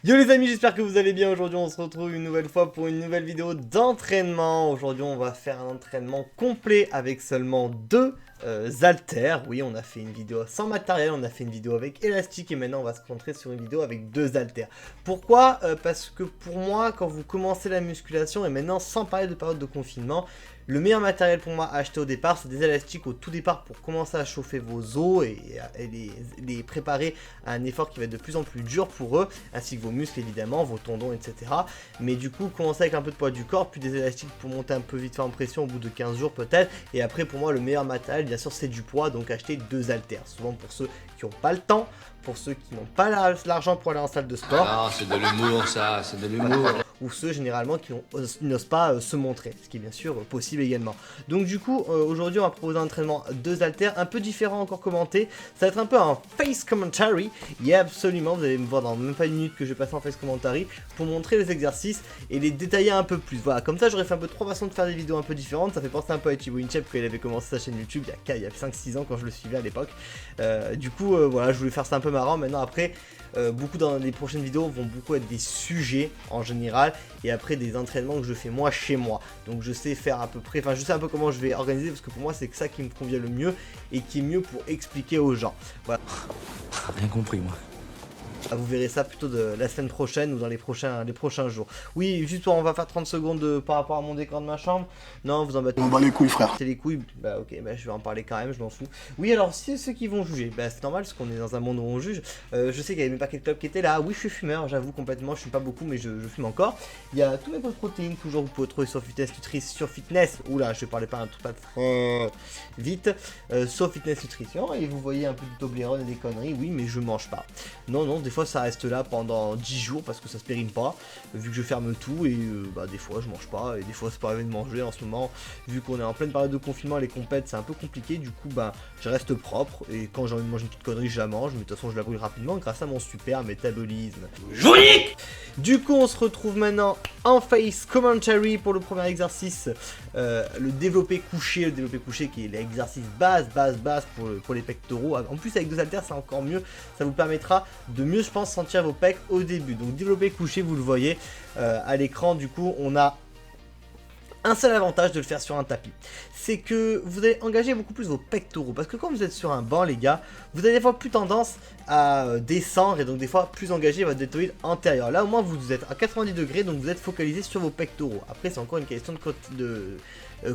Yo les amis, j'espère que vous allez bien. Aujourd'hui on se retrouve une nouvelle fois pour une nouvelle vidéo d'entraînement. Aujourd'hui on va faire un entraînement complet avec seulement deux haltères. Oui, on a fait une vidéo sans matériel, on a fait une vidéo avec élastique et maintenant on va se concentrer sur une vidéo avec deux haltères. Pourquoi Parce que pour moi, quand vous commencez la musculation, et maintenant sans parler de période de confinement, le meilleur matériel pour moi à acheter au départ, c'est des élastiques au tout départ pour commencer à chauffer vos os et les préparer à un effort qui va être de plus en plus dur pour eux, ainsi que vos muscles évidemment, vos tendons, etc. Mais du coup, commencer avec un peu de poids du corps, puis des élastiques pour monter un peu vite fait en pression au bout de 15 jours peut-être. Et après, pour moi, le meilleur matériel, bien sûr, c'est du poids, donc acheter deux haltères. Souvent pour ceux qui n'ont pas le temps, pour ceux qui n'ont pas l'argent pour aller en salle de sport. Ah, c'est de l'humour ça, c'est de l'humour. Ou ceux généralement qui n'osent pas se montrer, ce qui est bien sûr possible également. Donc du coup, aujourd'hui on va proposer un entraînement deux haltères, un peu différent encore commenté. Ça va être un peu un face commentary. Absolument, vous allez me voir dans même pas une minute que je vais passer en face commentary pour montrer les exercices et les détailler un peu plus. Voilà, comme ça j'aurais fait un peu trois façons de faire des vidéos un peu différentes. Ça fait penser un peu à Thibaut Inchep quand il avait commencé sa chaîne YouTube il y a 5-6 ans quand je le suivais à l'époque. Du coup, voilà, je voulais faire ça un peu marrant. Maintenant après, beaucoup dans les prochaines vidéos vont beaucoup être des sujets en général et après des entraînements que je fais moi chez moi, donc je sais faire à peu près, enfin je sais un peu comment je vais organiser parce que pour moi c'est ça qui me convient le mieux et qui est mieux pour expliquer aux gens. Voilà. Rien compris moi. Vous verrez ça plutôt de la semaine prochaine ou dans les prochains jours. Oui, juste on va faire 30 secondes par rapport à mon décor de ma chambre. Non, vous en battez. On bat les couilles, frère. C'est les couilles. Bah ok, bah je vais en parler quand même, je m'en fous. Oui, alors si ceux qui vont juger, bah c'est normal parce qu'on est dans un monde où on juge. Je sais qu'il y avait mes paquets de clubs qui étaient là. Oui, je suis fumeur, j'avoue complètement, je fume pas beaucoup mais je fume encore. Il y a tous mes pots de protéines, toujours vous pouvez trouver sur Fitness Nutrition, sur Fitness. Oula, je parlais pas un truc pas vite. Sur Fitness Nutrition et vous voyez un peu du Toblerone et des conneries. Oui, mais je mange pas. Non, non, des fois ça reste là pendant 10 jours parce que ça se périme pas, vu que je ferme tout et bah des fois je mange pas et des fois c'est pas arrivé de manger en ce moment, vu qu'on est en pleine période de confinement, les compètes c'est un peu compliqué, du coup bah je reste propre et quand j'ai envie de manger une petite connerie je la mange, mais de toute façon je la brûle rapidement grâce à mon super métabolisme. Joli. Du coup on se retrouve maintenant en face commentary pour le premier exercice, le développé couché qui est l'exercice base pour les pectoraux. En plus avec deux haltères c'est encore mieux, ça vous permettra de mieux je pense sentir vos pecs au début. Donc développé couché, vous le voyez à l'écran, du coup on a un seul avantage de le faire sur un tapis, c'est que vous allez engager beaucoup plus vos pectoraux, parce que quand vous êtes sur un banc les gars, vous avez des fois plus tendance à descendre et donc des fois plus engager votre deltoïde antérieur. Là au moins vous êtes à 90 degrés, donc vous êtes focalisé sur vos pectoraux. Après c'est encore une question de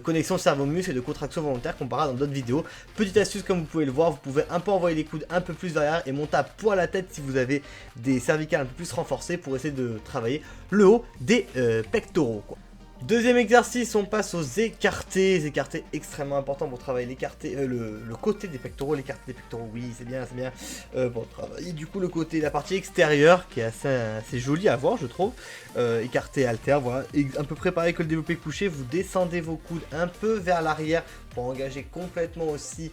connexion cerveau-muscle et de contraction volontaire qu'on parlera dans d'autres vidéos. Petite astuce, comme vous pouvez le voir, vous pouvez un peu envoyer les coudes un peu plus vers l'arrière et monter à poil la tête si vous avez des cervicales un peu plus renforcées pour essayer de travailler le haut des pectoraux quoi. Deuxième exercice, on passe aux écartés. Les écartés extrêmement importants pour travailler l'écarté, le côté des pectoraux, l'écarté des pectoraux, oui c'est bien, pour travailler du coup le côté, la partie extérieure qui est assez jolie à voir je trouve. Écarté haltère, voilà, et un peu préparé que le développé couché, vous descendez vos coudes un peu vers l'arrière pour engager complètement aussi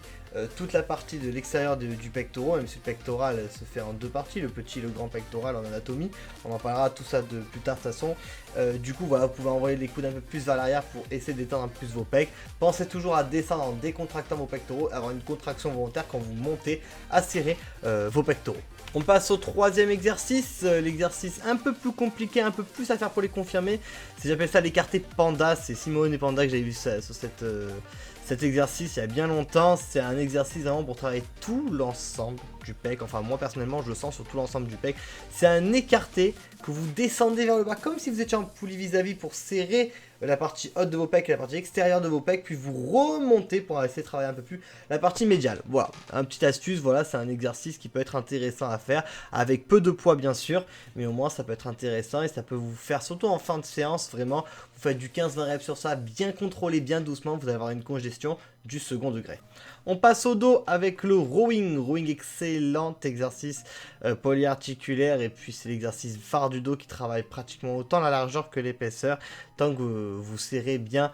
toute la partie de l'extérieur du pectoral, même si le pectoral se fait en deux parties, le petit et le grand pectoral en anatomie, on en parlera tout ça de plus tard de toute façon. Du coup voilà, vous pouvez envoyer les coudes un peu plus vers l'arrière pour essayer d'étendre un peu plus vos pecs. Pensez toujours à descendre en décontractant vos pectoraux, avoir une contraction volontaire quand vous montez, à serrer vos pectoraux. On passe au troisième exercice, l'exercice un peu plus compliqué, un peu plus à faire pour les confirmer, j'appelle ça l'écarté panda, c'est Simone et Panda que j'avais vu ça, sur cet exercice il y a bien longtemps. C'est un exercice vraiment pour travailler tout l'ensemble du pec, enfin moi personnellement je le sens sur tout l'ensemble du pec. C'est un écarté que vous descendez vers le bas comme si vous étiez en poulie vis-à-vis pour serrer la partie haute de vos pecs et la partie extérieure de vos pecs, puis vous remontez pour essayer de travailler un peu plus la partie médiale. Voilà, un petit astuce, voilà, c'est un exercice qui peut être intéressant à faire, avec peu de poids bien sûr, mais au moins ça peut être intéressant et ça peut vous faire, surtout en fin de séance, vraiment, vous faites du 15-20 reps sur ça, bien contrôlé, bien doucement, vous allez avoir une congestion du second degré. On passe au dos avec le rowing, excellent exercice polyarticulaire, et puis c'est l'exercice phare du dos qui travaille pratiquement autant la largeur que l'épaisseur, tant que vous serrez bien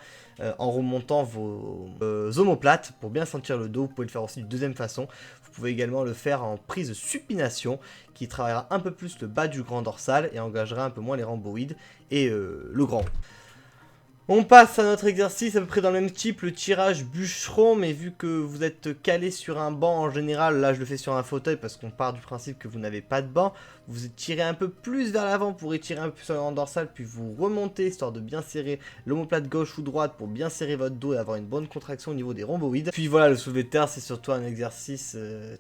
en remontant vos omoplates pour bien sentir le dos. Vous pouvez le faire aussi d'une deuxième façon, vous pouvez également le faire en prise de supination qui travaillera un peu plus le bas du grand dorsal et engagera un peu moins les rhomboïdes et le grand. On passe à notre exercice à peu près dans le même type, le tirage bûcheron, mais vu que vous êtes calé sur un banc en général, là je le fais sur un fauteuil parce qu'on part du principe que vous n'avez pas de banc, vous tirez un peu plus vers l'avant pour étirer un peu sur le dorsal, puis vous remontez histoire de bien serrer l'omoplate gauche ou droite pour bien serrer votre dos et avoir une bonne contraction au niveau des rhomboïdes. Puis voilà, le soulevé de terre c'est surtout un exercice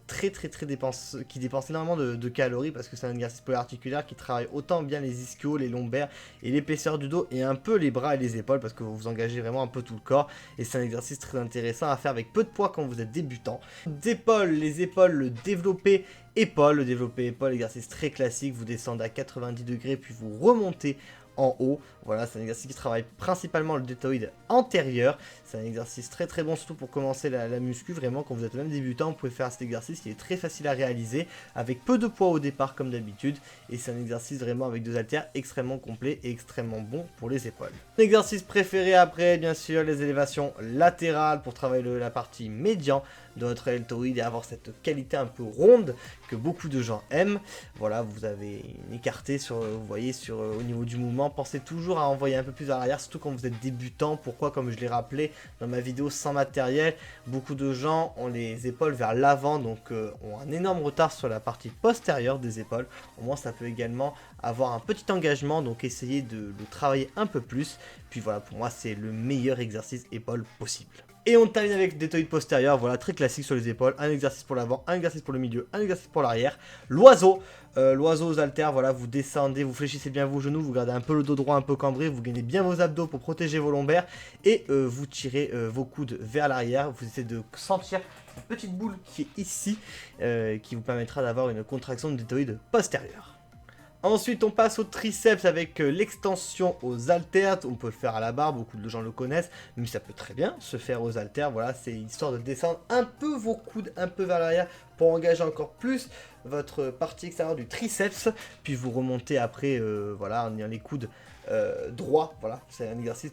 très qui dépense énormément de calories parce que c'est un exercice polyarticulaire qui travaille autant bien les ischios, les lombaires et l'épaisseur du dos et un peu les bras et les épaules parce que vous engagez vraiment un peu tout le corps et c'est un exercice très intéressant à faire avec peu de poids quand vous êtes débutant. Les épaules, le développé épaule, exercice très classique, vous descendez à 90 degrés puis vous remontez en haut. Voilà, c'est un exercice qui travaille principalement le deltoïde antérieur. C'est un exercice très très bon, surtout pour commencer la muscu. Vraiment, quand vous êtes même débutant, vous pouvez faire cet exercice qui est très facile à réaliser, avec peu de poids au départ comme d'habitude. Et c'est un exercice vraiment avec 2 haltères extrêmement complet et extrêmement bon pour les épaules. Mon exercice préféré après, bien sûr, les élévations latérales pour travailler la partie médian de votre deltoïde et avoir cette qualité un peu ronde que beaucoup de gens aiment. Voilà, vous avez une écarté vous voyez au niveau du mouvement. Pensez toujours à envoyer un peu plus à l'arrière, surtout quand vous êtes débutant. Pourquoi? Comme je l'ai rappelé dans ma vidéo sans matériel, beaucoup de gens ont les épaules vers l'avant, donc ont un énorme retard sur la partie postérieure des épaules. Au moins ça peut également avoir un petit engagement, donc essayez de le travailler un peu plus. Puis voilà, pour moi c'est le meilleur exercice épaule possible. Et on termine avec le deltoïde postérieur, voilà, très classique sur les épaules, un exercice pour l'avant, un exercice pour le milieu, un exercice pour l'arrière. L'oiseau aux haltères, voilà, vous descendez, vous fléchissez bien vos genoux, vous gardez un peu le dos droit un peu cambré, vous gainez bien vos abdos pour protéger vos lombaires et vous tirez vos coudes vers l'arrière, vous essayez de sentir une petite boule qui est ici, qui vous permettra d'avoir une contraction de deltoïde postérieur. Ensuite, on passe au triceps avec l'extension aux haltères. On peut le faire à la barre, beaucoup de gens le connaissent, mais ça peut très bien se faire aux haltères. Voilà, c'est histoire de descendre un peu vos coudes un peu vers l'arrière pour engager encore plus votre partie extérieure du triceps. Puis vous remontez après, voilà, en ayant les coudes droits. Voilà, c'est un exercice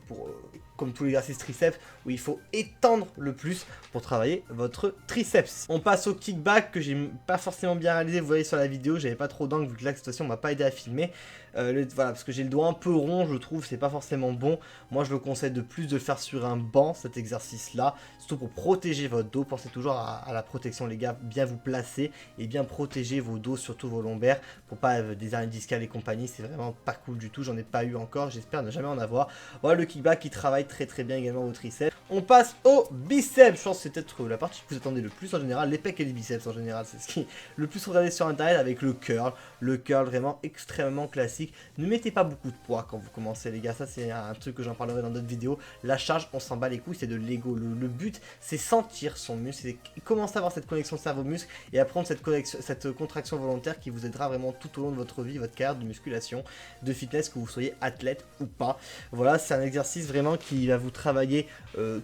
comme tous les exercices triceps où il faut étendre le plus pour travailler votre triceps. On passe au kickback que j'ai pas forcément bien réalisé, vous voyez sur la vidéo, j'avais pas trop d'angle vu que là cette situation m'a pas aidé à filmer. Voilà, parce que j'ai le doigt un peu rond, je trouve, c'est pas forcément bon. Moi je le conseille de plus de le faire sur un banc, cet exercice là, surtout pour protéger votre dos. Pensez toujours à la protection les gars, bien vous placer et bien protéger vos dos, surtout vos lombaires, pour pas des hernies discales et compagnie, c'est vraiment pas cool du tout, j'en ai pas eu encore, j'espère ne jamais en avoir. Voilà le kickback qui travaille très très bien également au triceps. On passe au biceps, je pense que c'est peut-être la partie que vous attendez le plus en général, les pecs et les biceps en général, c'est ce qui est le plus regardé sur internet avec le curl vraiment extrêmement classique. Ne mettez pas beaucoup de poids quand vous commencez les gars, ça c'est un truc que j'en parlerai dans d'autres vidéos. La charge, on s'en bat les couilles, c'est de l'ego. Le but c'est sentir son muscle, c'est commencer à avoir cette connexion cerveau-muscle et apprendre cette contraction volontaire qui vous aidera vraiment tout au long de votre vie, votre carrière de musculation, de fitness, que vous soyez athlète ou pas. Voilà, c'est un exercice vraiment qui va vous travailler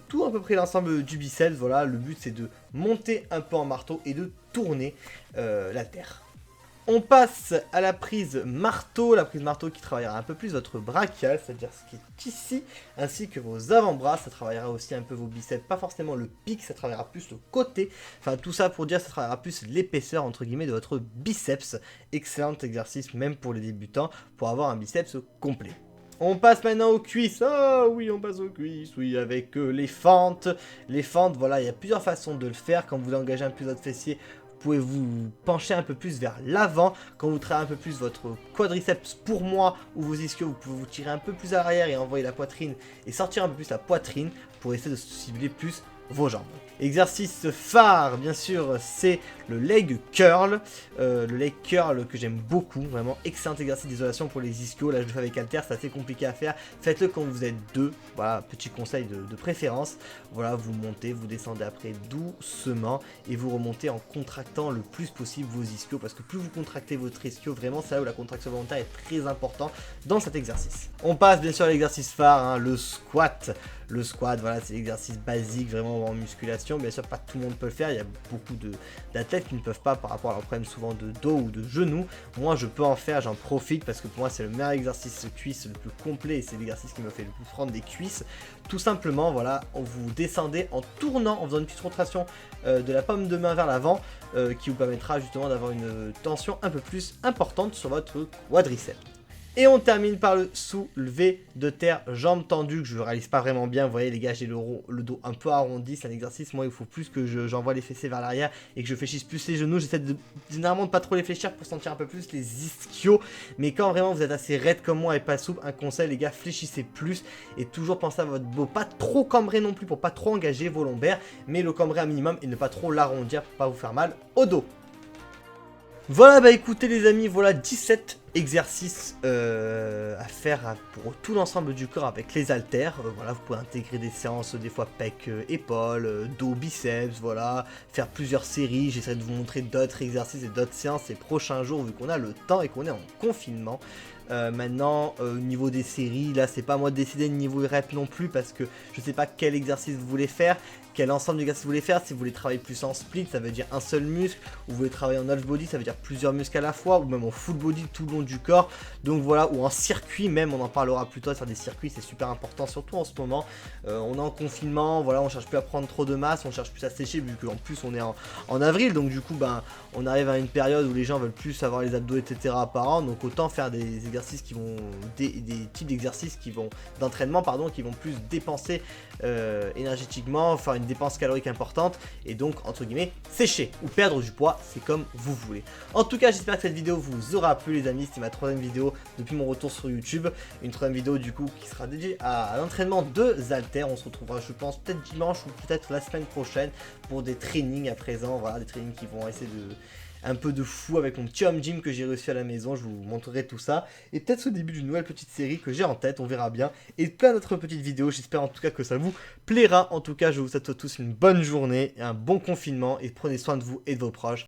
tout à peu près l'ensemble du biceps. Voilà, le but c'est de monter un peu en marteau et de tourner la terre. On passe à la prise marteau qui travaillera un peu plus votre brachial, c'est-à-dire ce qui est ici, ainsi que vos avant-bras. Ça travaillera aussi un peu vos biceps, pas forcément le pic, ça travaillera plus le côté. Enfin tout ça pour dire, ça travaillera plus l'épaisseur entre guillemets de votre biceps. Excellent exercice même pour les débutants, pour avoir un biceps complet. On passe maintenant aux cuisses. Ah oui, on passe aux cuisses, oui, avec les fentes. Les fentes, voilà, il y a plusieurs façons de le faire. Quand vous engagez un peu votre fessier, vous pouvez vous pencher un peu plus vers l'avant. Quand vous travaillez un peu plus votre quadriceps pour moi ou vos ischios, vous pouvez vous tirer un peu plus à l'arrière et envoyer la poitrine et sortir un peu plus la poitrine pour essayer de cibler plus vos jambes. Exercice phare, bien sûr, c'est le leg curl. Le leg curl que j'aime beaucoup, vraiment excellent exercice d'isolation pour les ischios. Là je le fais avec haltère, c'est assez compliqué à faire. Faites-le quand vous êtes deux, voilà, petit conseil de préférence. Voilà, vous montez, vous descendez après doucement et vous remontez en contractant le plus possible vos ischios, parce que plus vous contractez votre ischio, vraiment c'est là où la contraction volontaire est très importante dans cet exercice. On passe bien sûr à l'exercice phare, hein, le squat. Le squat, voilà, c'est l'exercice basique vraiment en musculation. Bien sûr, pas tout le monde peut le faire. Il y a beaucoup d'athlètes qui ne peuvent pas par rapport à leurs problèmes souvent de dos ou de genoux. Moi, je peux en faire, j'en profite parce que pour moi, c'est le meilleur exercice cuisse le plus complet et c'est l'exercice qui me fait le plus prendre des cuisses. Tout simplement, voilà, vous descendez en tournant, en faisant une petite rotation de la paume de main vers l'avant qui vous permettra justement d'avoir une tension un peu plus importante sur votre quadriceps. Et on termine par le soulevé de terre, jambes tendues, que je ne réalise pas vraiment bien. Vous voyez les gars, j'ai le dos un peu arrondi, c'est un exercice, moi il faut plus que j'envoie les fessiers vers l'arrière et que je fléchisse plus les genoux. J'essaie généralement de pas trop les fléchir pour sentir un peu plus les ischios. Mais quand vraiment vous êtes assez raide comme moi et pas souple, un conseil les gars, fléchissez plus et toujours pensez à votre dos. Pas trop cambrer non plus pour pas trop engager vos lombaires, mais le cambrer un minimum et ne pas trop l'arrondir pour pas vous faire mal au dos. Voilà, bah écoutez les amis, voilà 17 exercices à faire pour tout l'ensemble du corps avec les haltères. Voilà, vous pouvez intégrer des séances des fois pec, épaules, dos, biceps, voilà, faire plusieurs séries. J'essaierai de vous montrer d'autres exercices et d'autres séances les prochains jours vu qu'on a le temps et qu'on est en confinement. Maintenant au niveau des séries, là c'est pas à moi de décider le niveau rep non plus parce que je sais pas quel exercice vous voulez faire, quel ensemble d'exercices vous voulez faire. Si vous voulez travailler plus en split, ça veut dire un seul muscle, ou vous voulez travailler en half body, ça veut dire plusieurs muscles à la fois, ou même en full body tout le long du corps. Donc voilà, ou en circuit même, on en parlera plus tard. Sur des circuits c'est super important, surtout en ce moment. On est en confinement, voilà, on cherche plus à prendre trop de masse, on cherche plus à sécher vu qu'en plus on est en avril, donc du coup ben on arrive à une période où les gens veulent plus avoir les abdos etc apparents, donc autant faire des exercices qui vont des types d'exercices qui vont d'entraînement pardon, qui vont plus dépenser énergétiquement, faire une dépense calorique importante et donc entre guillemets sécher ou perdre du poids, c'est comme vous voulez. En tout cas j'espère que cette vidéo vous aura plu les amis, c'était ma troisième vidéo depuis mon retour sur YouTube, une troisième vidéo du coup qui sera dédiée à l'entraînement de haltères. On se retrouvera je pense peut-être dimanche ou peut-être la semaine prochaine pour des trainings à présent, voilà des trainings qui vont essayer de un peu de fou avec mon petit home gym que j'ai reçu à la maison. Je vous montrerai tout ça et peut-être au début d'une nouvelle petite série que j'ai en tête, on verra bien, et plein d'autres petites vidéos. J'espère en tout cas que ça vous plaira. En tout cas je vous souhaite à tous une bonne journée et un bon confinement et prenez soin de vous et de vos proches.